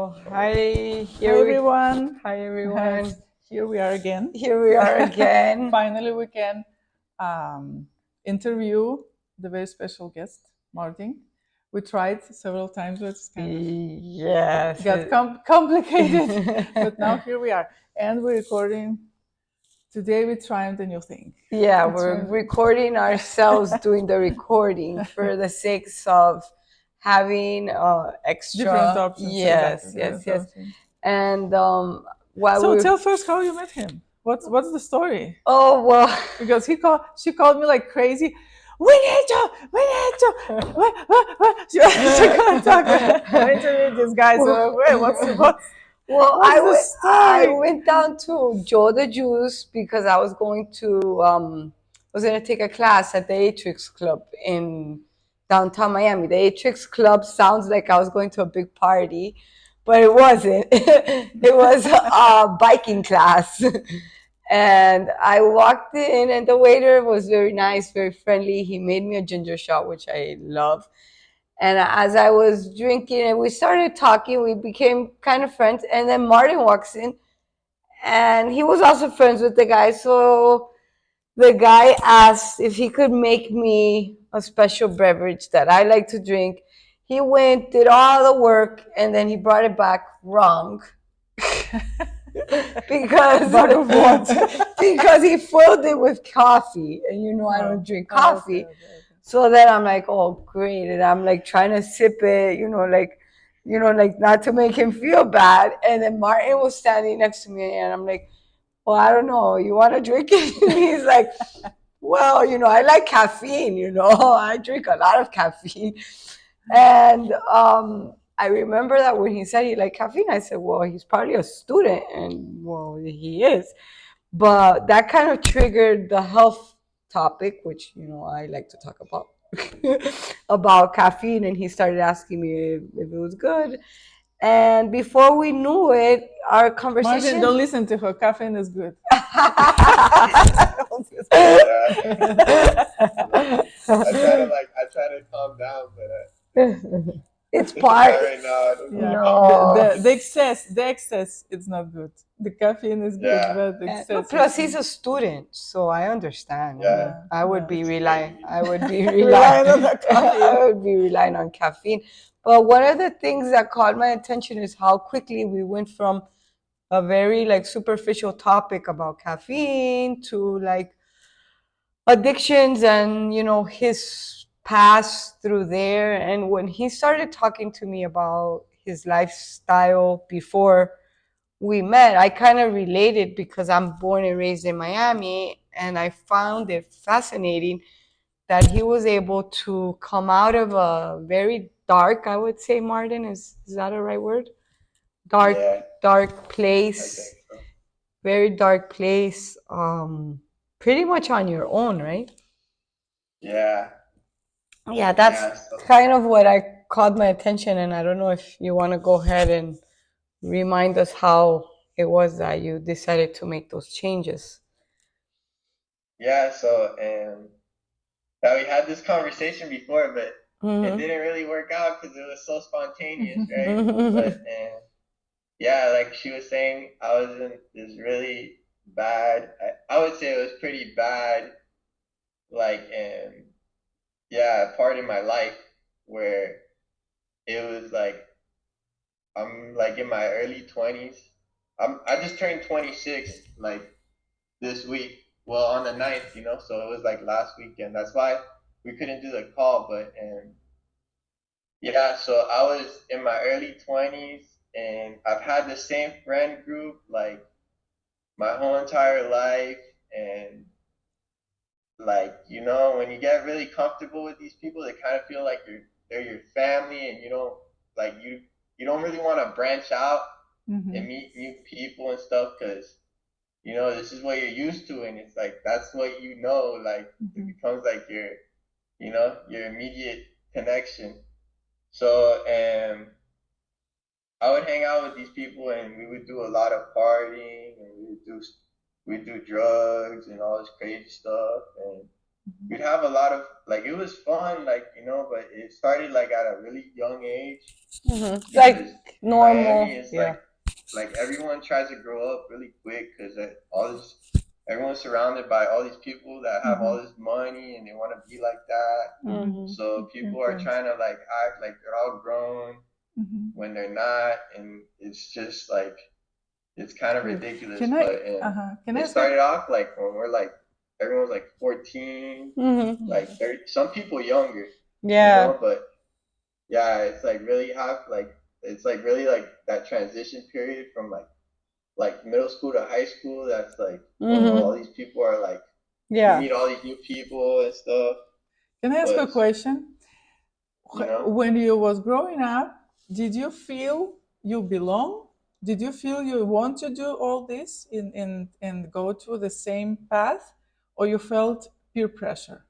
So, hi, Hi everyone. hi everyone. Here we are again. Here we are again. Finally, we can interview the very special guest, Martin. We tried several times, but it's kind of Yes. got complicated. But now here we are, and we're recording. Today we tried a new thing. Yeah, we're recording ourselves doing the recording for the sake of having extra Different options. Yes, exactly, yes, different yes. options. And while So we tell first how you met him. What's the story? Oh well, Because she called me like crazy. We need to. What? She couldn't talk. I need to meet this guy. So wait, what's well, what's the I story? went down to Joe the Juice because I was going to was going to take a class at the Atrix Club in downtown Miami. The Atrix Club sounds like I was going to a big party, but it wasn't. It was a biking class. And I walked in, and the waiter was very nice, very friendly. He made me a ginger shot, which I love. And as I was drinking and we started talking, we became kind of friends. And then Martin walks in, and he was also friends with the guy. So the guy asked if he could make me a special beverage that I like to drink. He went, did all the work, and then he brought it back wrong. because because he filled it with coffee, and I don't drink coffee. Okay. So then I'm like, oh great, and I'm like trying to sip it, like not to make him feel bad. And then Martin was standing next to me, and I'm like, well, I don't know, you want to drink it? And he's like, well, I like caffeine. I drink a lot of caffeine. And I remember that when he said he liked caffeine, I said, well, he's probably a student, and well, he is. But that kind of triggered the health topic, which I like to talk about about caffeine, and he started asking me if it was good. And before we knew it, our conversation. Martin, don't listen to her. Caffeine is good. I try to calm down, but it's part. right now. Yeah. No. The excess, it's not good. The caffeine is good, but the excess. Plus, he's a student, so I understand. Yeah. I would be relying. I would be Relying on the caffeine. I would be relying on caffeine. But one of the things that caught my attention is how quickly we went from a very superficial topic about caffeine to addictions and his past through there. And when he started talking to me about his lifestyle before we met, I kind of related because I'm born and raised in Miami, and I found it fascinating that he was able to come out of a very dark, I would say, Martin, is that a right word? Dark place, so. very dark place, pretty much on your own, right? Yeah, that's kind of what I caught my attention, and I don't know if you want to go ahead and remind us how it was that you decided to make those changes. Yeah, so that we had this conversation before, but it didn't really work out because it was so spontaneous, right? But yeah, like she was saying, I was in this really bad. I would say it was pretty bad, part in my life where it was I'm in my early 20s. I just turned 26 this week. Well, on the 9th, so it was last weekend. That's why we couldn't do the call. But yeah, so I was in my early 20s, and I've had the same friend group my whole entire life. And when you get really comfortable with these people, they kind of feel like they're your family, and you don't really want to branch out and meet new people and stuff, because this is what you're used to, and it's that's what it becomes your immediate connection. So I would hang out with these people, and we would do a lot of partying, and we'd do drugs and all this crazy stuff, and we'd have a lot of it was fun, but it started at a really young age. normal. Miami, it's Yeah. like everyone tries to grow up really quick because all this everyone's surrounded by all these people that have all this money and they want to be like that. Mhm. So people are trying to like act like they're all grown when they're not, and it's just like it's kind of ridiculous. Can But can I it ask a started off like when we're like everyone's like 14, Mhm. like 30, some people younger, Yeah. but yeah, it's like really it's like really like that transition period from like middle school to high school. That's like all these people are like you Yeah. meet all these new people and stuff. Can I ask a But question? When you was growing up, did you feel you belong? Did you feel you want to do all this and go through the same path, or you felt peer pressure?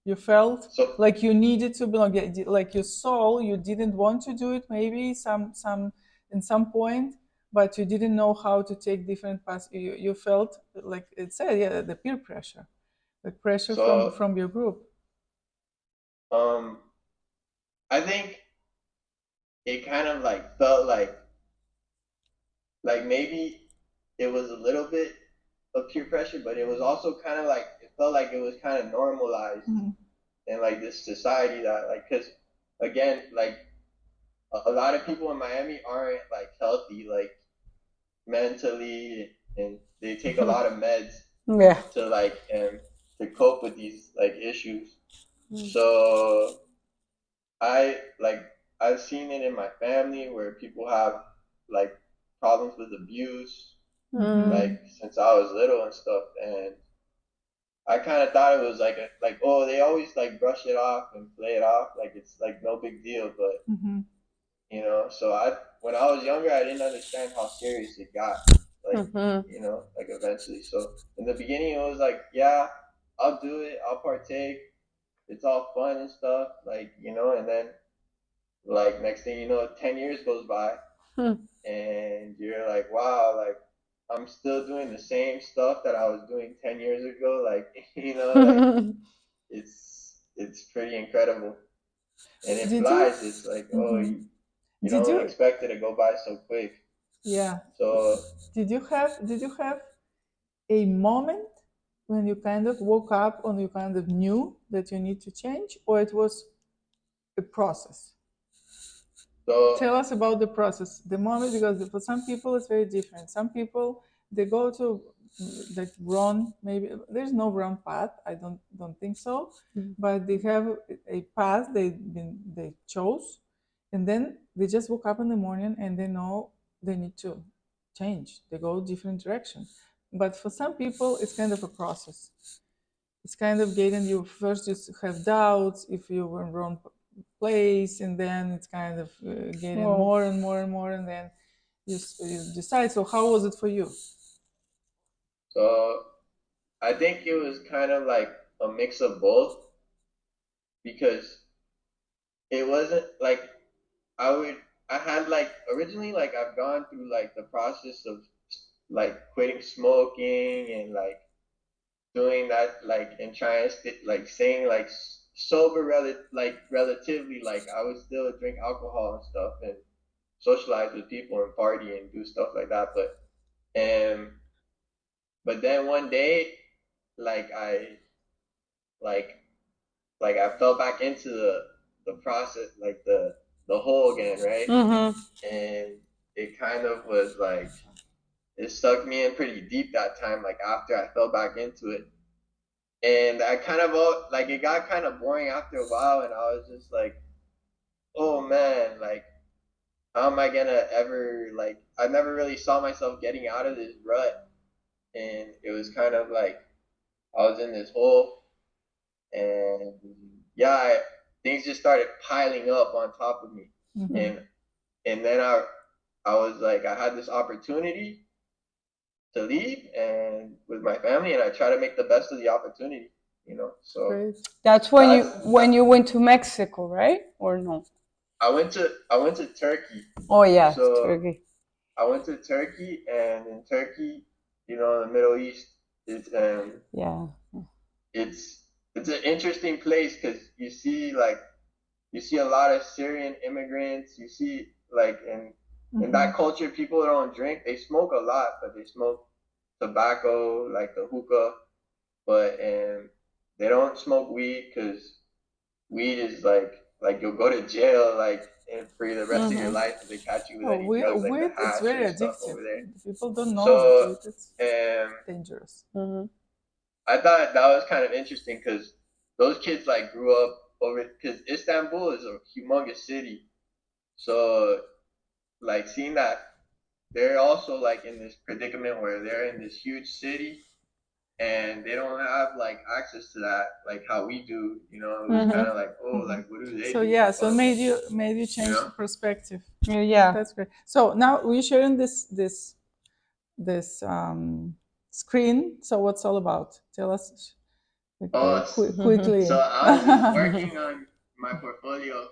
You felt so like you needed to belong, like your soul. You didn't want to do it, maybe some in some point, but you didn't know how to take different paths. You felt like it said, yeah, the peer pressure, the pressure so from your group. um I think it kind of like felt like maybe it was a little bit of peer pressure, but it was also kind of like it felt like it was kind of normalized in like this society that like because again like a lot of people in Miami aren't like healthy like mentally and they take a lot of meds Yeah. to like to cope with these like issues. So I like I've seen it in my family where people have like problems with abuse like since I was little and stuff, and I kind of thought it was like like oh they always like brush it off and play it off like it's like no big deal, but so I when I was younger I didn't understand how serious it got like like eventually. So in the beginning it was like yeah I'll do it, I'll partake, it's all fun and stuff like and then like next thing you know 10 years goes by and you're like wow like I'm still doing the same stuff that I was doing 10 years ago like like it's pretty incredible and it Did you? flies. It's like oh you Did don't you? expect it to go by so quick. Yeah. So Did you have a moment when you kind of woke up and you kind of knew that you need to change, or it was a process? so Tell us about the process, the moment, because for some people it's very different. Some people they go to like run. Maybe there's no wrong path. I don't think so, but they have a path they chose, and then they just woke up in the morning and they know they need to change. They go different direction. But for some people, it's kind of a process. It's kind of getting you first just have doubts if you were in wrong place, and then it's kind of getting more and more and more, and then you decide. So how was it for you? so I think it was kind of like a mix of both because it wasn't like I would I had like originally like I've gone through like the process of like quitting smoking and like doing that like and trying to like staying like sober relatively like I would still drink alcohol and stuff and socialize with people and party and do stuff like that um but then one day like like I fell back into the process like the hole again, right? And it kind of was like it stuck me in pretty deep that time like after I fell back into it. And I kind of like it got kind of boring after a while, and I was just like, "Oh man, like how am I gonna ever like?" I never really saw myself getting out of this rut, and it was kind of like I was in this hole, and yeah, things just started piling up on top of me, and then I was like, I had this opportunity to leave and with my family, and I try to make the best of the opportunity, So Great. That's when you went to Mexico, right? Or no? I went to Turkey. Oh yeah, So Turkey. I went to Turkey, and in Turkey, the Middle East, it's Yeah. it's it's an interesting place because you see a lot of Syrian immigrants. You see like and in that culture, people don't drink. They smoke a lot, but they smoke tobacco, like the hookah, but they don't smoke weed because weed is like you'll go to jail like and for the rest of your life if they catch you with any drugs like the Weed, it's hash very or stuff addictive. over there. People don't know that So weed is um, dangerous. I thought that was kind of interesting because those kids like grew up over because Istanbul is a humongous city. So like seeing that they're also like in this predicament where they're in this huge city and they don't have like access to that like how we do. You know, it was kind of like, oh, like what do they So do yeah, for so fun? made you change know? the perspective. Yeah. That's great. So now we're sharing this screen. So what's all about? Tell us quickly. So I was just working on my portfolio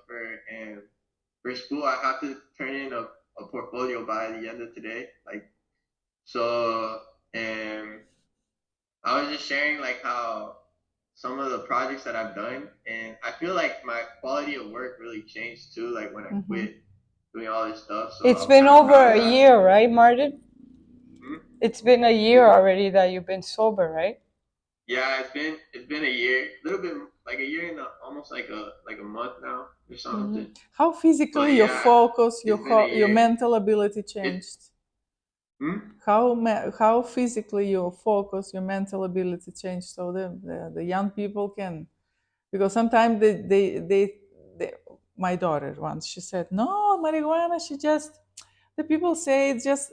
for school. I have to turn in a portfolio by the end of today. Like so, and I was just sharing like how some of the projects that I've done, and I feel like my quality of work really changed too. Like when I quit doing all this stuff. So It's I was been kind of over proud of a that. year, right, Martin? Hmm? It's been a year already that you've been sober, right? Yeah, it's been a year, a little bit like a year and almost like a month now or something. How physically But your yeah, focus, it's been a your year. mental ability It, changed? hmm? How physically your focus, your mental ability changed, so the young people can, because sometimes they my daughter once she said no marijuana, she just, the people say it just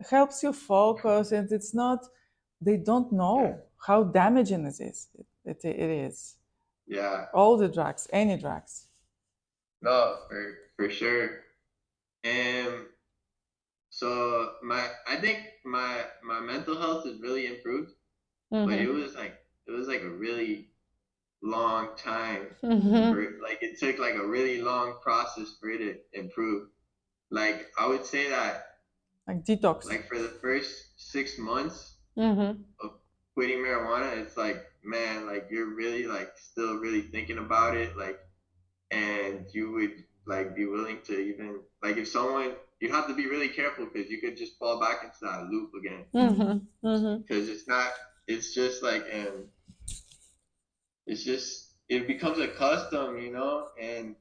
helps you focus, and it's not, they don't know how damaging it is. It is Yeah, all the drugs, any drugs. no, for sure. And so I think my mental health has really improved, but it was like a really long time for like it took like a really long process for it to improve. Like I would say that Like detox. like for the first 6 months Mm-hmm. of quitting marijuana, it's like man, like you're really like still really thinking about it, like and you would like be willing to even like if someone you have to be really careful because you could just fall back into that loop again because it's not it's just like it's just it becomes a custom, you know, and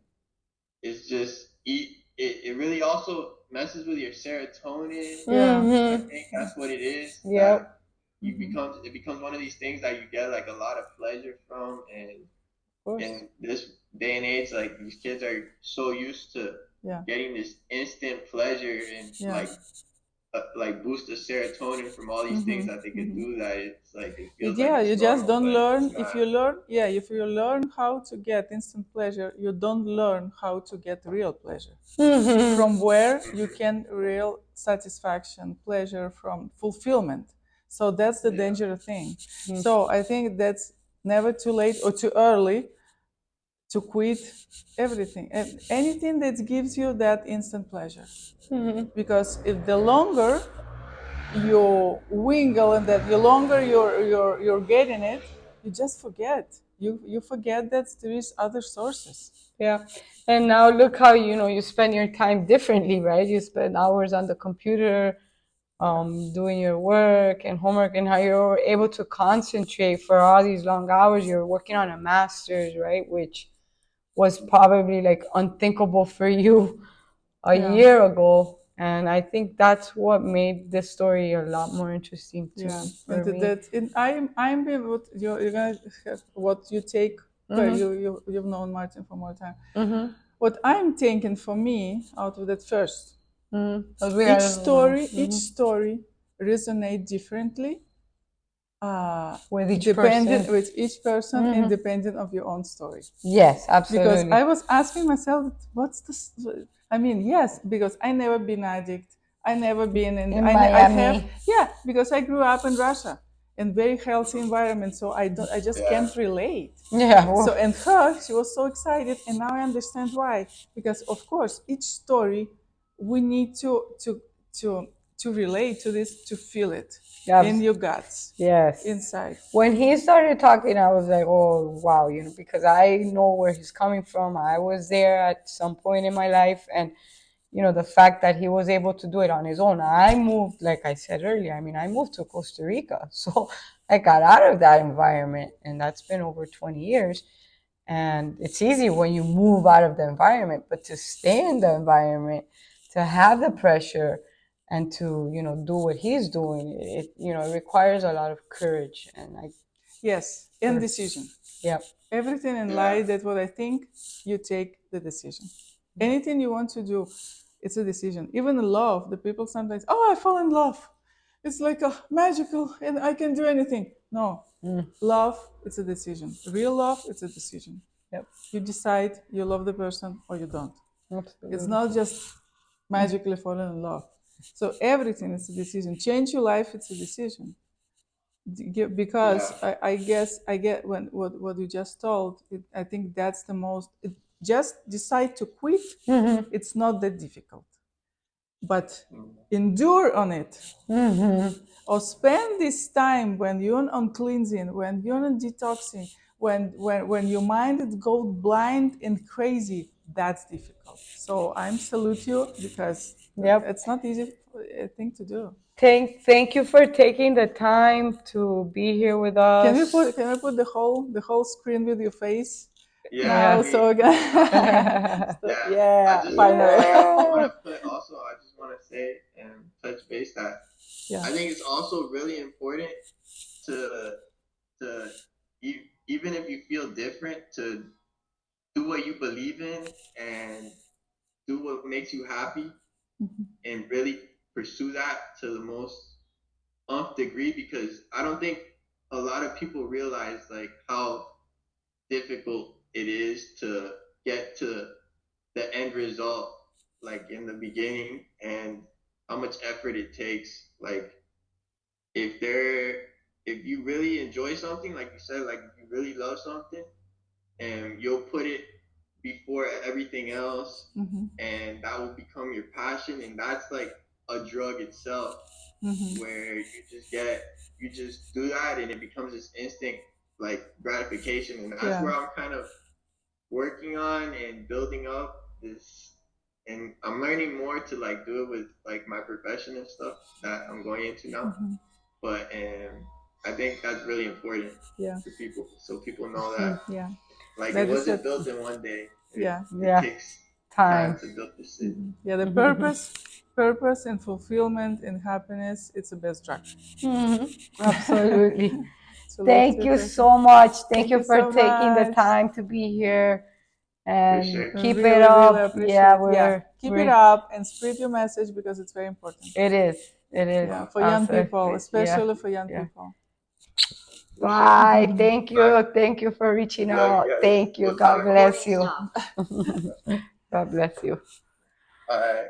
it's just it really also messes with your serotonin. I think that's what it is. That Yep. you it becomes one of these things that you get like a lot of pleasure from, and in this day and age, like these kids are so used to getting this instant pleasure and like boost the serotonin from all these things that they could do that it's like it feels like Yeah, it's you just normal, don't but it's learn. If not. you learn, yeah, if you learn how to get instant pleasure, you don't learn how to get real pleasure. From where you can real satisfaction, pleasure, from fulfillment. So that's the dangerous thing. So I think that's never too late or too early to quit everything and anything that gives you that instant pleasure. Because if the longer you wingle and that the longer you're getting it, you just forget. You forget that there is other sources. Yeah. And now look how, you spend your time differently, right? You spend hours on the computer, doing your work and homework, and how you're able to concentrate for all these long hours. You're working on a master's, right? Which was probably like unthinkable for you a year ago. And I think that's what made this story a lot more interesting too for and me. that and I'm what you're gonna have what you take. You've known Martin for more time. What I'm taking for me out of that first, each story resonate differently, with each dependent person. with each person, independent of your own story. Yes, absolutely. Because I was asking myself, what's this? I mean, yes, because I never been addict. I never been in Miami. I have, because I grew up in Russia in very healthy environment, so I just can't relate. Yeah. Well, So and her, she was so excited, and now I understand why. Because of course, each story we need to relate to this, to feel it in your guts. Yes. Inside. When he started talking, I was like, oh, wow, because I know where he's coming from. I was there at some point in my life. And the fact that he was able to do it on his own. I moved, like I said earlier, I moved to Costa Rica. So I got out of that environment, and that's been over 20 years. And it's easy when you move out of the environment, but to stay in the environment, to have the pressure, and to, do what he's doing, it requires a lot of courage. And yes, and decision. Yeah. Everything in life, that's what I think, you take the decision. Anything you want to do, it's a decision. Even in love, the people sometimes, I fall in love. It's like a magical and I can do anything. No. Love, it's a decision. Real love, it's a decision. Yep. You decide you love the person or you don't. Absolutely. It's not just magically falling in love. So everything is a decision. Change your life, it's a decision. Because I guess I get what you just told. I think that's the most. Just decide to quit. It's not that difficult, but endure on it, or spend this time when you're on cleansing, when you're on detoxing, when your mind goes blind and crazy. That's difficult. So I'm salute you, because it's not easy thing to do. Thank you for taking the time to be here with us. Can we put the whole screen with your face? Yeah. So again. I just want to say and touch base that I think it's also really important to even if you feel different, to do what you believe in and do what makes you happy, and really pursue that to the most nth degree, because I don't think a lot of people realize like how difficult it is to get to the end result, like in the beginning, and how much effort it takes. Like if you really enjoy something, like you said, like if you really love something, and you'll put it before everything else, and that will become your passion, and that's like a drug itself, where you just do that, and it becomes this instant like gratification, and that's where I'm kind of working on and building up this, and I'm learning more to like do it with like my profession and stuff that I'm going into now. But I think that's really important for people, so people know that like it wasn't built in one day. It takes time to build this city. The purpose and fulfillment and happiness, it's the best drug. Absolutely. Thank you so much. Thank you for taking the time to be here. And keep it up. Keep it up and spread your message, because it's very important. It is. Yeah, for young people, especially for young people. Bye. Thank you. Thank you for reaching out. Thank you. God bless you. God bless you. All right.